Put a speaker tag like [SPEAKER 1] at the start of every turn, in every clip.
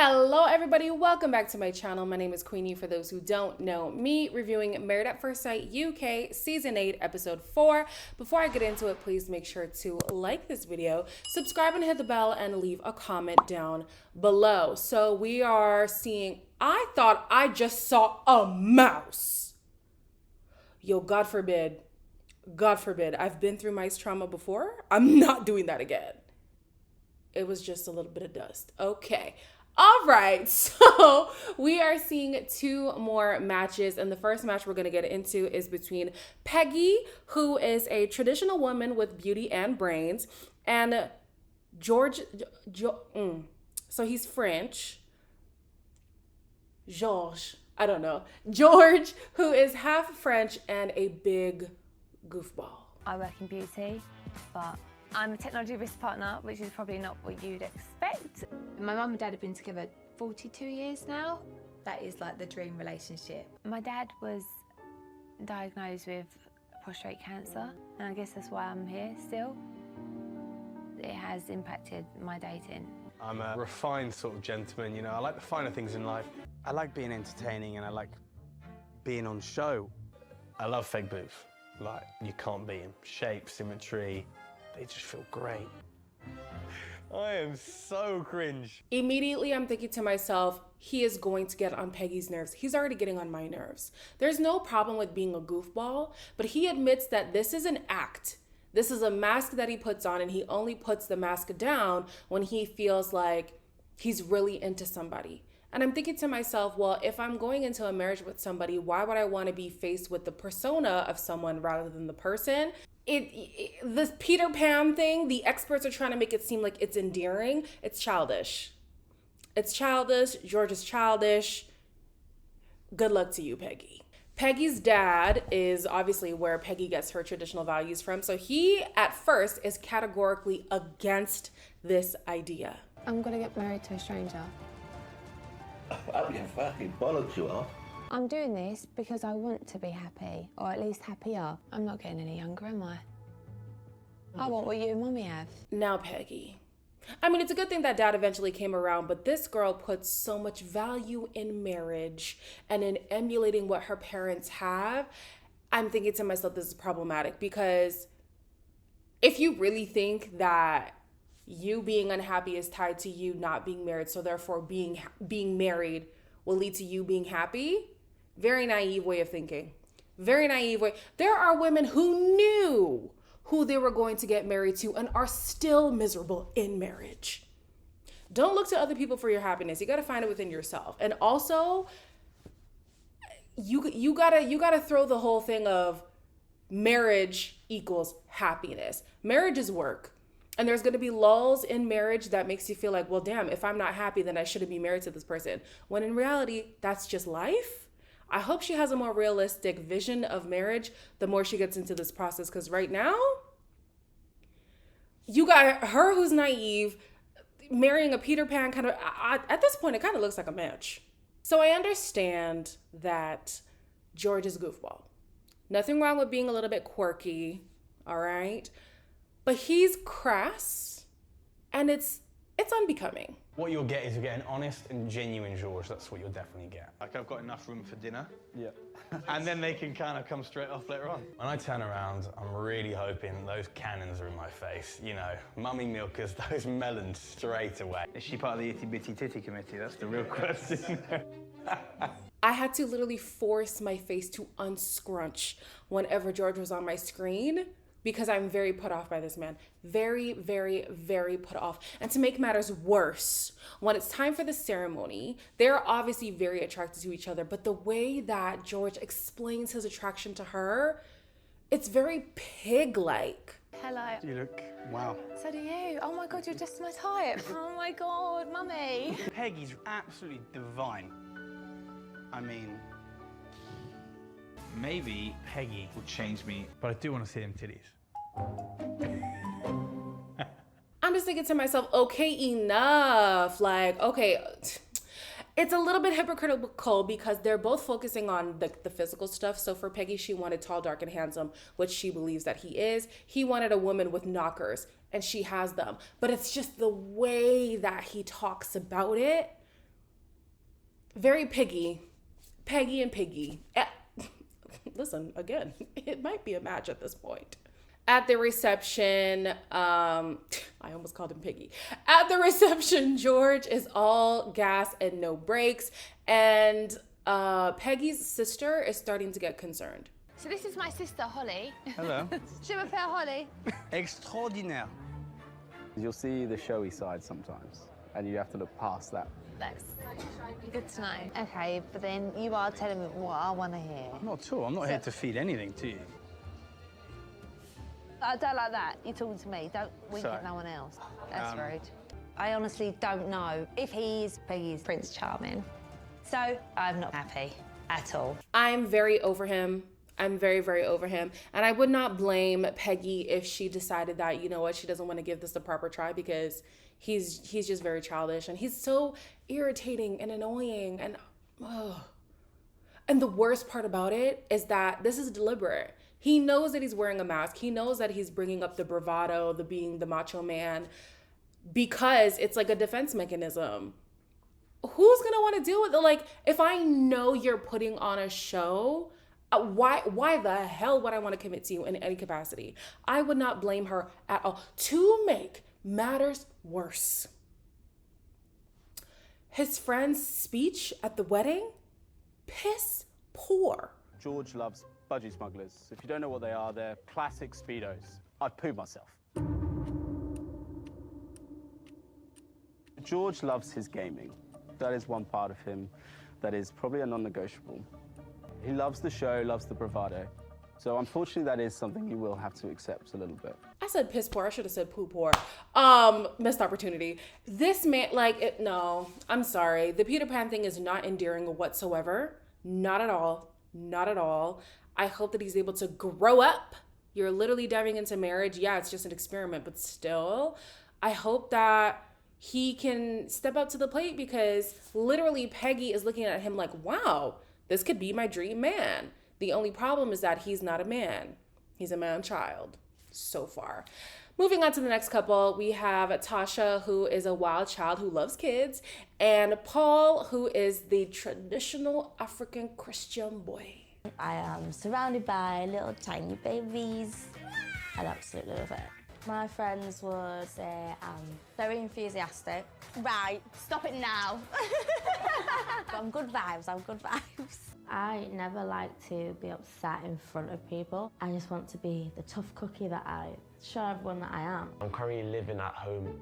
[SPEAKER 1] Hello everybody, welcome back to my channel. My name is Queenie for those who don't know me, reviewing Married at First Sight UK Season 8 Episode 4. Before I get into it, please make sure to like this video, subscribe and hit the bell, and leave a comment down below. So we are seeing, I thought I just saw a mouse. Yo, God forbid, I've been through mice trauma before. I'm not doing that again. It was just a little bit of dust. Okay. All right, so we are seeing two more matches, and the first match we're going to get into is between Peggy, who is a traditional woman with beauty and brains, and George, so he's French, George, I don't know, George, who is half French and a big goofball.
[SPEAKER 2] I work in beauty, but I'm a technology risk partner, which is probably not what you'd expect.
[SPEAKER 3] My mum and dad have been together 42 years now. That is like the dream relationship.
[SPEAKER 2] My dad was diagnosed with prostate cancer, and I guess that's why I'm here still. It has impacted my dating.
[SPEAKER 4] I'm a refined sort of gentleman, you know, I like the finer things in life.
[SPEAKER 5] I like being entertaining and I like being on show.
[SPEAKER 4] I love fake boobs. Like, you can't beat them. Shape, symmetry, they just feel great. I am so cringe.
[SPEAKER 1] Immediately, I'm thinking to myself, he is going to get on Peggy's nerves. He's already getting on my nerves. There's no problem with being a goofball, but he admits that this is an act. This is a mask that he puts on, and he only puts the mask down when he feels like he's really into somebody. And I'm thinking to myself, well, if I'm going into a marriage with somebody, why would I want to be faced with the persona of someone rather than the person? This Peter Pan thing, the experts are trying to make it seem like it's endearing. It's childish. It's childish. George is childish. Good luck to you, Peggy. Peggy's dad is obviously where Peggy gets her traditional values from. So he, at first, is categorically against this idea.
[SPEAKER 2] I'm gonna get married to a stranger.
[SPEAKER 6] Up your fucking bollocks, you are.
[SPEAKER 2] I'm doing this because I want to be happy, or at least happier. I'm not getting any younger, am I? I want what you and Mummy have.
[SPEAKER 1] Now, Peggy. I mean, it's a good thing that dad eventually came around, but this girl puts so much value in marriage and in emulating what her parents have. I'm thinking to myself, this is problematic, because if you really think that you being unhappy is tied to you not being married, so therefore being married will lead to you being happy, very naive way of thinking. Very naive way. There are women who knew who they were going to get married to and are still miserable in marriage. Don't look to other people for your happiness. You got to find it within yourself. And also, you gotta throw the whole thing of marriage equals happiness. Marriage is work. And there's going to be lulls in marriage that makes you feel like, well, damn, if I'm not happy, then I shouldn't be married to this person. When in reality, that's just life. I hope she has a more realistic vision of marriage the more she gets into this process. Because right now, you got her who's naive, marrying a Peter Pan kind of, at this point, it kind of looks like a match. So I understand that George is a goofball. Nothing wrong with being a little bit quirky, all right? But he's crass, and it's unbecoming.
[SPEAKER 4] What you'll get is you'll get an honest and genuine George. That's what you'll definitely get.
[SPEAKER 5] Like I've got enough room for dinner.
[SPEAKER 4] Yeah. And then they can kind of come straight off later on. When I turn around, I'm really hoping those cannons are in my face. You know, mummy milkers, those melons straight away.
[SPEAKER 5] Is she part of the itty bitty titty committee? That's the real question.
[SPEAKER 1] I had to literally force my face to unscrunch whenever George was on my screen, because I'm very put off by this man. Very, very, very put off. And to make matters worse, when it's time for the ceremony, they're obviously very attracted to each other, but the way that George explains his attraction to her, it's very pig-like.
[SPEAKER 2] Hello.
[SPEAKER 5] You look, wow.
[SPEAKER 2] So do you. Oh my God, you're just my type. Oh my God, Mummy.
[SPEAKER 5] Peggy's absolutely divine. I mean, maybe Peggy will change me, but I do want to see them titties.
[SPEAKER 1] I'm just thinking to myself, okay, enough. Like, okay, it's a little bit hypocritical because they're both focusing on the physical stuff. So for Peggy, she wanted tall, dark, and handsome, which she believes that he is. He wanted a woman with knockers, and she has them. But it's just the way that he talks about it Very Peggy. Peggy and Peggy. Listen, again, it might be a match at this point. At the reception, I almost called him Piggy. At the reception, George is all gas and no brakes. And Peggy's sister is starting to get concerned.
[SPEAKER 2] So this is my sister, Holly.
[SPEAKER 5] Hello.
[SPEAKER 2] Je m'appelle Holly.
[SPEAKER 5] Extraordinaire.
[SPEAKER 7] You'll see the showy side sometimes, and you have to look past that.
[SPEAKER 2] That's good to know. Okay, but then you are telling me what I want to hear.
[SPEAKER 5] Not at all. I'm not here to feed anything to you.
[SPEAKER 2] I don't like that. You're talking to me. Don't wink
[SPEAKER 5] Sorry.
[SPEAKER 2] at no one else. That's rude.
[SPEAKER 3] I honestly don't know if he's Peggy's Prince Charming. So I'm not happy at all.
[SPEAKER 1] I'm very over him. I'm very, very over him. And I would not blame Peggy if she decided that, you know what, she doesn't want to give this the proper try because he's just very childish and he's so irritating and annoying and the worst part about it is that this is deliberate. He knows that he's wearing a mask. He knows that he's bringing up the bravado, the being the macho man, because it's like a defense mechanism. Who's gonna want to deal with it? Like, if I know you're putting on a show, why the hell would I want to commit to you in any capacity? I would not blame her at all. To make matters worse, his friend's speech at the wedding, piss poor.
[SPEAKER 7] George loves budgie smugglers. If you don't know what they are, they're classic Speedos. I'd poo myself. George loves his gaming. That is one part of him that is probably a non-negotiable. He loves the show, loves the bravado. So unfortunately, that is something you will have to accept a little bit.
[SPEAKER 1] I said piss poor. I should have said poo poor. Missed opportunity. This man, no, I'm sorry. The Peter Pan thing is not endearing whatsoever. Not at all. Not at all. I hope that he's able to grow up. You're literally diving into marriage. Yeah, it's just an experiment, but still, I hope that he can step up to the plate because literally Peggy is looking at him like, wow, this could be my dream man. The only problem is that he's not a man. He's a man-child so far. Moving on to the next couple, we have Tasha, who is a wild child who loves kids, and Paul, who is the traditional African Christian boy.
[SPEAKER 8] I am surrounded by little tiny babies. I absolutely love it. My friends would say I'm very enthusiastic.
[SPEAKER 9] Right, stop it now.
[SPEAKER 8] I'm good vibes, I'm good vibes. I never like to be upset in front of people. I just want to be the tough cookie that I show everyone that I am.
[SPEAKER 10] I'm currently living at home.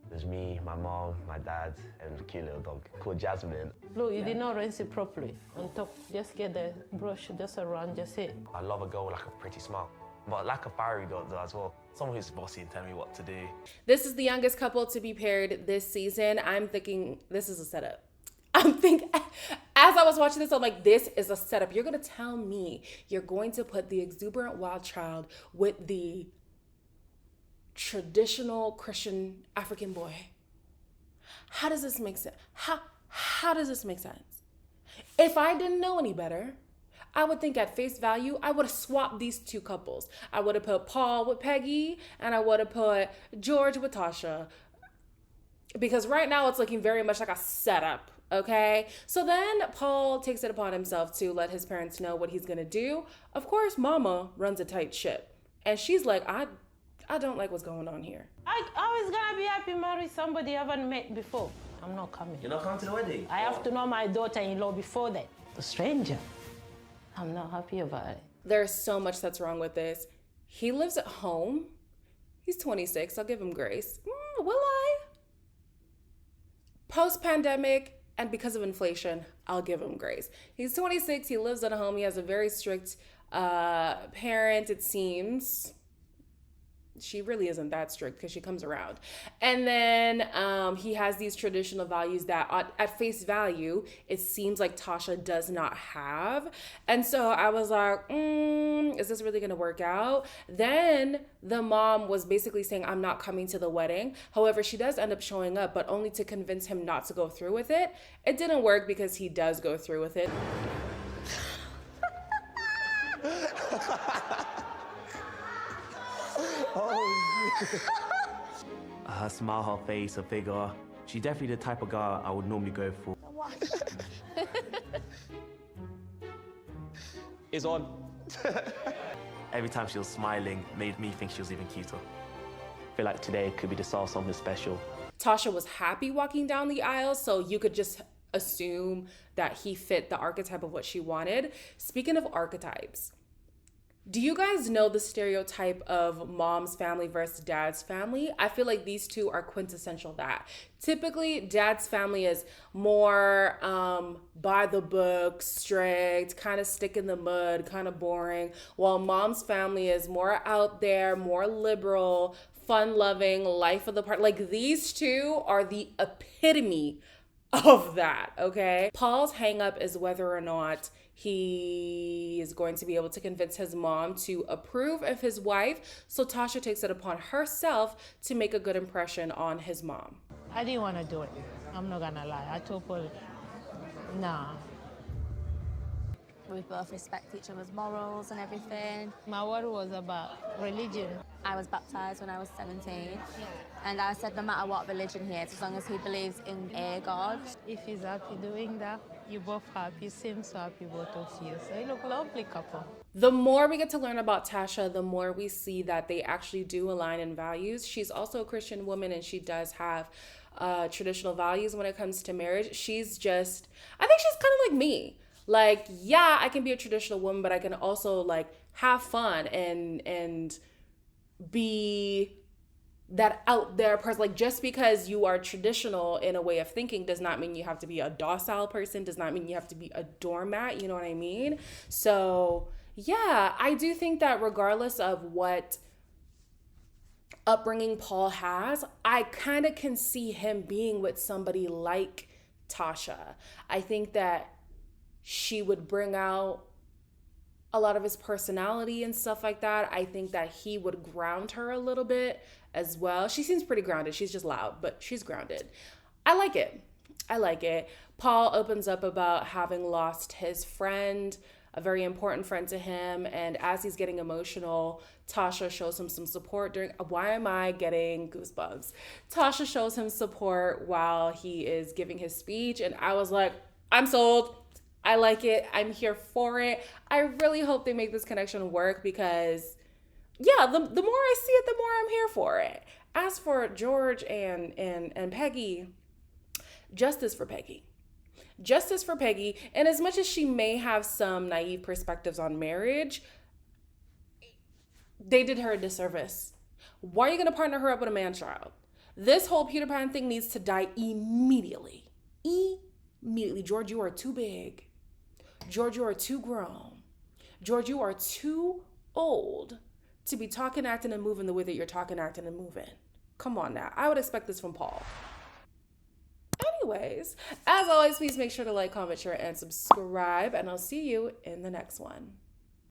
[SPEAKER 10] There's me, my mom, my dad, and a cute little dog called Jasmine.
[SPEAKER 11] Look, you did not rinse it properly. On top, just get the brush just around, just it.
[SPEAKER 10] I love a girl with like a pretty smile, but like a fiery girl as well. Someone who's bossy and tell me what to do.
[SPEAKER 1] This is the youngest couple to be paired this season. I'm thinking this is a setup. As I was watching this, I'm like, this is a setup. You're going to tell me you're going to put the exuberant wild child with the traditional Christian African boy. How does this make sense? How does this make sense? If I didn't know any better, I would think at face value, I would have swapped these two couples. I would have put Paul with Peggy, and I would have put George with Tasha. Because right now it's looking very much like a setup, okay? So then Paul takes it upon himself to let his parents know what he's gonna do. Of course, Mama runs a tight ship. And she's like, I don't like what's going on here.
[SPEAKER 11] I was gonna be happy marry somebody I haven't met before. I'm not coming.
[SPEAKER 6] You're not coming to the wedding?
[SPEAKER 11] I have to know my daughter-in-law before that. A stranger. I'm not happy about it.
[SPEAKER 1] There's so much that's wrong with this. He lives at home. He's 26. I'll give him grace. Will I? Post-pandemic and because of inflation, I'll give him grace. He's 26. He lives at home. He has a very strict parent, it seems. She really isn't that strict because she comes around. And then he has these traditional values that at face value, it seems like Tasha does not have. And so I was like, is this really gonna work out? Then the mom was basically saying, I'm not coming to the wedding. However, she does end up showing up, but only to convince him not to go through with it. It didn't work because he does go through with it.
[SPEAKER 12] Her smile, her face, her figure. She's definitely the type of girl I would normally go for.
[SPEAKER 9] What?
[SPEAKER 12] It's on. Every time she was smiling made me think she was even cuter. I feel like today could be the start of something special.
[SPEAKER 1] Tasha was happy walking down the aisle, so you could just assume that he fit the archetype of what she wanted. Speaking of archetypes, do you guys know the stereotype of mom's family versus dad's family? I feel like these two are quintessential that. Typically, dad's family is more by the book, strict, kind of stick in the mud, kind of boring, while mom's family is more out there, more liberal, fun-loving, life of the party. Like, these two are the epitome of that, okay? Paul's hang up is whether or not he is going to be able to convince his mom to approve of his wife. So Tasha takes it upon herself to make a good impression on his mom.
[SPEAKER 11] I didn't want to do it. I'm not gonna lie. I told Paul, nah.
[SPEAKER 9] We both respect each other's morals and everything.
[SPEAKER 11] My word was about religion.
[SPEAKER 9] I was baptized when I was 17. And I said no matter what religion he is, as long as he believes in a God.
[SPEAKER 11] If he's happy doing that, you both happy. You seem so happy, both of you. So you look lovely couple.
[SPEAKER 1] The more we get to learn about Tasha, the more we see that they actually do align in values. She's also a Christian woman, and she does have traditional values when it comes to marriage. She's just, I think she's kind of like me. Like, yeah, I can be a traditional woman, but I can also like have fun and be that out there person. Like, just because you are traditional in a way of thinking does not mean you have to be a docile person, does not mean you have to be a doormat, you know what I mean? So yeah, I do think that regardless of what upbringing Paul has, I kind of can see him being with somebody like Tasha. I think that she would bring out a lot of his personality and stuff like that. I think that he would ground her a little bit as well. She seems pretty grounded. She's just loud, but she's grounded. I like it. I like it. Paul opens up about having lost his friend, a very important friend to him. And as he's getting emotional, Tasha shows him some support during, why am I getting goosebumps? Tasha shows him support while he is giving his speech. And I was like, I'm sold. I like it. I'm here for it. I really hope they make this connection work because, yeah, the more I see it, the more I'm here for it. As for George and Peggy, justice for Peggy. Justice for Peggy. And as much as she may have some naive perspectives on marriage, they did her a disservice. Why are you going to partner her up with a man-child? This whole Peter Pan thing needs to die immediately. Immediately. George, you are too big. George, you are too grown. George, you are too old to be talking, acting, and moving the way that you're talking, acting, and moving. Come on now. I would expect this from Paul. Anyways, as always, please make sure to like, comment, share, and subscribe, and I'll see you in the next one.